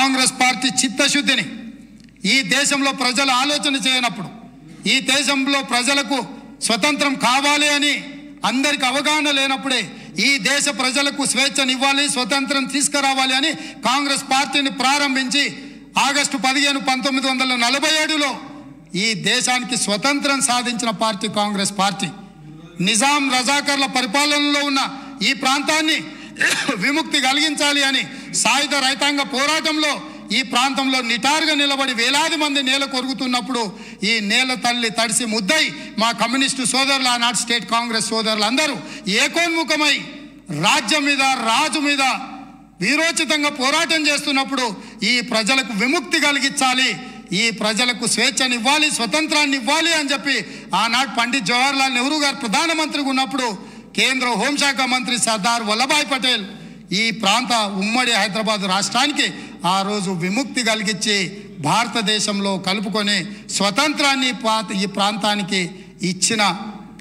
Congress party చిత్తశుద్ధిని ఈ దేశంలో ప్రజలు ఆలోచన చేయనప్పుడు, ఈ దేశంలో ప్రజలకు స్వతంత్రం కావాలి అని అందరికి అవగాహన లేనప్పుడే ఈ దేశ ప్రజలకు స్వేచ్ఛనివ్వాలి, స్వతంత్రం తీసుకురావాలి అని కాంగ్రెస్ పార్టీని ప్రారంభించి ఆగస్టు 15, 1947లో ఈ దేశానికి స్వతంత్రం సాధించిన పార్టీ కాంగ్రెస్ పార్టీ. నిజాం రజాకర్ల పరిపాలనలో ఉన్న ఈ ప్రాంతాన్ని విముక్తి కలిగించాలి అని సాయుధ రైతాంగ పోరాటంలో ఈ ప్రాంతంలో నిటారుగా నిలబడి వేలాది మంది నేల కొరుగుతున్నప్పుడు ఈ నేల తల్లి తడిసి ముద్దై మా కమ్యూనిస్టు సోదరులు, ఆనాటి స్టేట్ కాంగ్రెస్ సోదరులు అందరూ ఏకోన్ముఖమై రాజ్యం మీద, రాజు మీద వీరోచితంగా పోరాటం చేస్తున్నప్పుడు ఈ ప్రజలకు విముక్తి కలిగించాలి, ఈ ప్రజలకు స్వేచ్ఛనివ్వాలి, స్వతంత్రాన్ని ఇవ్వాలి అని చెప్పి ఆనాడు పండిత్ జవహర్లాల్ నెహ్రూ గారు ప్రధానమంత్రిగా ఉన్నప్పుడు కేంద్ర హోంశాఖ మంత్రి సర్దార్ వల్లభాయ్ పటేల్ ఈ ప్రాంత ఉమ్మడి హైదరాబాద్ రాష్ట్రానికి ఆ రోజు విముక్తి కలిగించి భారతదేశంలో కలుపుకొని స్వతంత్రాన్ని ఈ ప్రాంతానికి ఇచ్చిన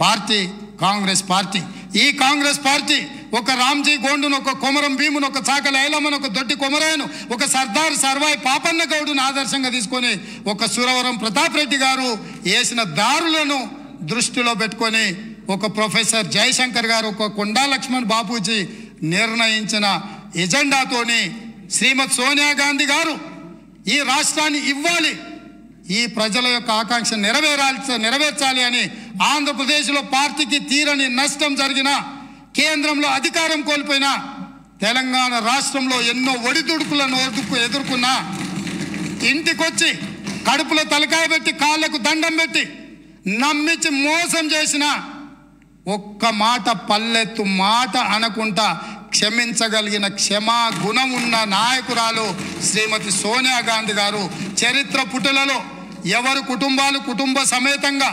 పార్టీ కాంగ్రెస్ పార్టీ. ఈ కాంగ్రెస్ పార్టీ ఒక రామ్జీ గోండును, ఒక కొమరం భీమును, ఒక చాకలి ఐలమ్మను, ఒక దొడ్డి కొమరాయను, ఒక సర్దార్ సర్వాయి పాపన్న గౌడును ఆదర్శంగా తీసుకొని ఒక సురవరం ప్రతాప్ రెడ్డి గారు వేసిన దారులను దృష్టిలో పెట్టుకొని ఒక ప్రొఫెసర్ జయశంకర్ గారు, ఒక కొండా లక్ష్మణ్ బాపూజీ నిర్ణయించిన ఎజెండాతోని శ్రీమతి సోనియా గాంధీ గారు ఈ రాష్ట్రాన్ని ఇవ్వాలి, ఈ ప్రజల యొక్క ఆకాంక్ష నెరవేర్చాలి అని ఆంధ్రప్రదేశ్లో పార్టీకి తీరని నష్టం జరిగిన, కేంద్రంలో అధికారం కోల్పోయిన, తెలంగాణ రాష్ట్రంలో ఎన్నో ఒడిదుడుకులను ఎదుర్కొన్న, ఇంటికొచ్చి కడుపులో తలకాయ పెట్టి కాళ్ళకు దండం పెట్టి నమ్మించి మోసం చేసిన, ఒక్క మాట పల్లెత్తు మాట అనకుండా క్షమించగలిగిన క్షమా గుణం ఉన్న నాయకురాలు శ్రీమతి సోనియా గాంధీ గారు. చరిత్ర పుటలలో ఎవరు కుటుంబ సమేతంగా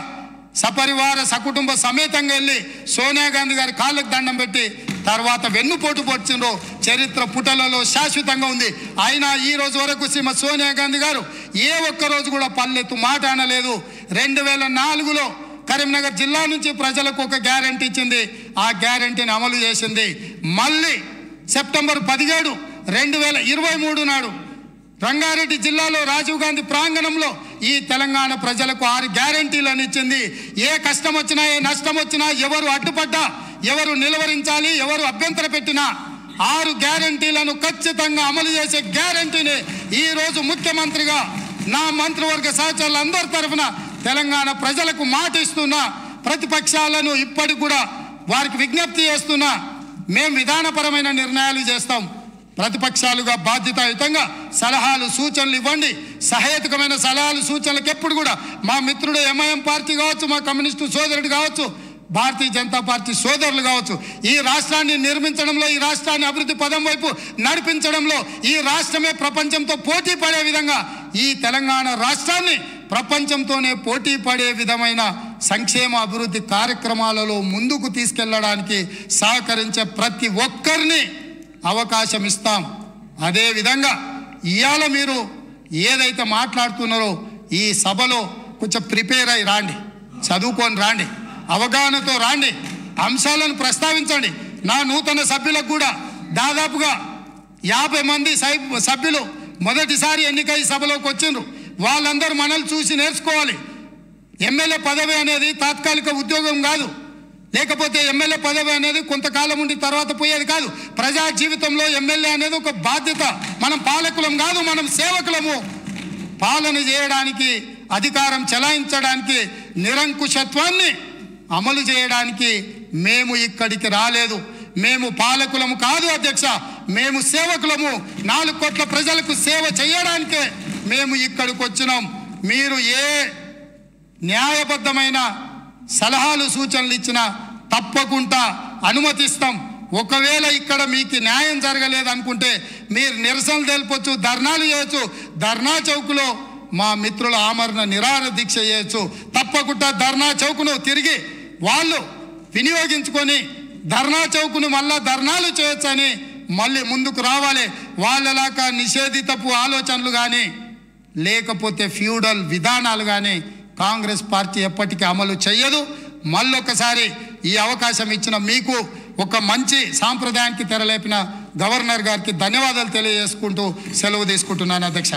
సపరివార సకుటుంబ సమేతంగా వెళ్ళి సోనియా గాంధీ గారి కాళ్ళకు దండం పెట్టి తర్వాత వెన్నుపోటు పొడిచిండ్రో చరిత్ర పుటలలో శాశ్వతంగా ఉంది. అయినా ఈ రోజు వరకు శ్రీమతి సోనియా గాంధీ గారు ఏ ఒక్కరోజు కూడా పల్లెత్తు మాట అనలేదు. 2004లో కరీంనగర్ జిల్లా నుంచి ప్రజలకు ఒక గ్యారంటీ ఇచ్చింది, ఆ గ్యారంటీని అమలు చేసింది. మళ్ళీ సెప్టెంబర్ 17, 2023 నాడు రంగారెడ్డి జిల్లాలో రాజీవ్ గాంధీ ప్రాంగణంలో ఈ తెలంగాణ ప్రజలకు 6 గ్యారంటీలను ఇచ్చింది. ఏ కష్టం వచ్చినా, ఏ నష్టం వచ్చినా, ఎవరు అడ్డుపడ్డా, ఎవరు నిలువరించాలి, ఎవరు అభ్యంతర పెట్టినా 6 గ్యారంటీలను ఖచ్చితంగా అమలు చేసే గ్యారంటీని ఈరోజు ముఖ్యమంత్రిగా నా మంత్రివర్గ సహచరులందరి తరఫున తెలంగాణ ప్రజలకు మాట ఇస్తున్నా. ప్రతిపక్షాలను ఇప్పటికి కూడా వారికి విజ్ఞప్తి చేస్తున్నా, మేము విధానపరమైన నిర్ణయాలు చేస్తాం, ప్రతిపక్షాలుగా బాధ్యతాయుతంగా సలహాలు సూచనలు ఇవ్వండి. సహేతుకమైన సలహాలు సూచనలకు ఎప్పుడు కూడా మా మిత్రుడు ఎంఐఎం పార్టీ కావచ్చు, మా కమ్యూనిస్టు సోదరుడు కావచ్చు, భారతీయ జనతా పార్టీ సోదరులు కావచ్చు, ఈ రాష్ట్రాన్ని నిర్మించడంలో, ఈ రాష్ట్రాన్ని అభివృద్ధి పదం వైపు నడిపించడంలో, ఈ రాష్ట్రమే ప్రపంచంతో పోటీ పడే విధంగా ఈ తెలంగాణ రాష్ట్రాన్ని ప్రపంచంతోనే పోటీ పడే విధమైన సంక్షేమ అభివృద్ధి కార్యక్రమాలలో ముందుకు తీసుకెళ్లడానికి సహకరించే ప్రతి ఒక్కరిని అవకాశం ఇస్తాం. అదేవిధంగా ఇవాళ మీరు ఏదైతే మాట్లాడుతున్నారో ఈ సభలో కొంచెం ప్రిపేర్ అయి రాండి, చదువుకొని రాండి, అవగాహనతో రాండి, అంశాలను ప్రస్తావించండి. నా నూతన సభ్యులకు కూడా దాదాపుగా 50 మంది సభ్యులు మొదటిసారి ఎన్నికై సభలోకి వచ్చిండ్రు. వాళ్ళందరూ మనల్ని చూసి నేర్చుకోవాలి. ఎమ్మెల్యే పదవి అనేది తాత్కాలిక ఉద్యోగం కాదు, లేకపోతే ఎమ్మెల్యే పదవి అనేది కొంతకాలం ఉండి తర్వాత పోయేది కాదు. ప్రజా జీవితంలో ఎమ్మెల్యే అనేది ఒక బాధ్యత. మనం పాలకులం కాదు, మనం సేవకులము. పాలన చేయడానికి, అధికారం చెలాయించడానికి, నిరంకుశత్వాన్ని అమలు చేయడానికి మేము ఇక్కడికి రాలేదు. మేము పాలకులము కాదు అధ్యక్ష, మేము సేవకులము. 4 కోట్ల ప్రజలకు సేవ చేయడానికే మేము ఇక్కడికి వచ్చినాం. మీరు ఏ న్యాయబద్ధమైన సలహాలు సూచనలు ఇచ్చినా తప్పకుండా అనుమతిస్తాం. ఒకవేళ ఇక్కడ మీకు న్యాయం జరగలేదు అనుకుంటే మీరు నిరసనలు తెలుపొచ్చు, ధర్నాలు చేయొచ్చు. ధర్నా చౌక్లో మా మిత్రుల ఆమరణ నిరాహార దీక్ష చేయొచ్చు. తప్పకుండా ధర్నా చౌక్ను తిరిగి వాళ్ళు వినియోగించుకొని ధర్నా చౌక్ను మళ్ళా ధర్నాలు చేయొచ్చని మళ్ళీ ముందుకు రావాలి. వాళ్ళలాగా నిషేధితపు ఆలోచనలు కానీ లేకపోతే ఫ్యూడల్ విధానాలు కానీ కాంగ్రెస్ పార్టీ ఎప్పటికీ అమలు చేయదు. మళ్ళొకసారి ఈ అవకాశం ఇచ్చిన మీకు, ఒక మంచి సాంప్రదాయానికి తెరలేపిన గవర్నర్ గారికి ధన్యవాదాలు తెలియజేసుకుంటూ సెలవు తీసుకుంటున్నాను అధ్యక్ష.